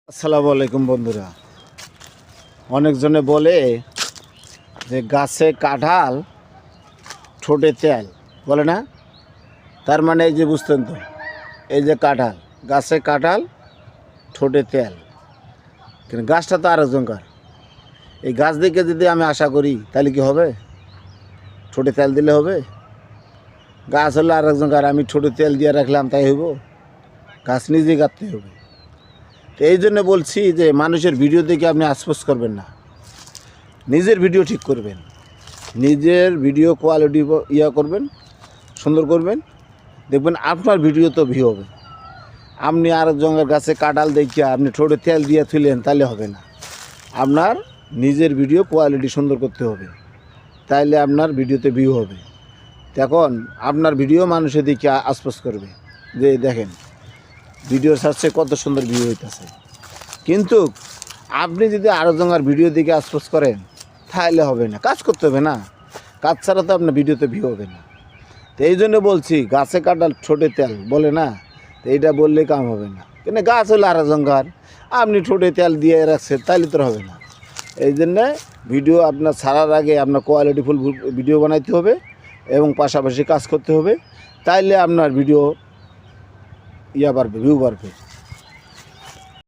আসসালামু আলাইকুম বন্ধুরা। অনেকজনে বলে যে গাছে কাঁঠাল ঠোঁটে তেল বলে না, তার মানে এই যে বুঝতেন তো, এই যে কাঁঠাল, গাছে কাঁঠাল ঠোঁটে তেল, কিন্তু গাছটা তো আরেকজনকার। এই গাছ দেখে যদি আমি আশা করি তাহলে কি হবে? ঠোঁটে তেল দিলে হবে? গাছ হলো আরেকজনকার, আমি ঠোঁটে তেল দিয়ে রাখলাম তাই হইব? গাছ নিজেই কাটতে হবে। তো এই জন্য বলছি যে মানুষের ভিডিও দেখে আপনি আশপাশ করবেন না, নিজের ভিডিও ঠিক করবেন, নিজের ভিডিও কোয়ালিটি করবেন, সুন্দর করবেন, দেখবেন আপনার ভিডিও তো ভিউ হবে। আপনি আরেকজনের কাছে কাঁঠাল দেখিয়া আপনি ঠোঁটে তেল দিয়ে থুলেন তাহলে হবে না। আপনার নিজের ভিডিও কোয়ালিটি সুন্দর করতে হবে, তাইলে আপনার ভিডিওতে ভিউ হবে। তখন আপনার ভিডিও মানুষে দেখে আশপাশ করবে যে দেখেন ভিডিও সার্চে কত সুন্দর ভিউ হইতেছে। কিন্তু আপনি যদি আরেকজনের ভিডিও দিকে আশপাশ করেন তাহলে হবে না, কাজ করতে হবে না, কাজ ছাড়া তো আপনার ভিডিওতে ভিউ হবে না। তো এই জন্য বলছি গাছে কাঁঠাল ঠোঁটে তেল বলে না, তো এইটা বললে কাম হবে না। কিন্তু গাছ হলো আরেকজনকার, আপনি ঠোঁটে তেল দিয়ে রাখছেন তাহলে তো হবে না। এই জন্যে ভিডিও আপনার ছাড়ার আগে আপনার কোয়ালিটিফুল ভিডিও বানাইতে হবে এবং পাশাপাশি কাজ করতে হবে, তাইলে আপনার ভিডিও বাড়বে, ভিউ বাড়বে।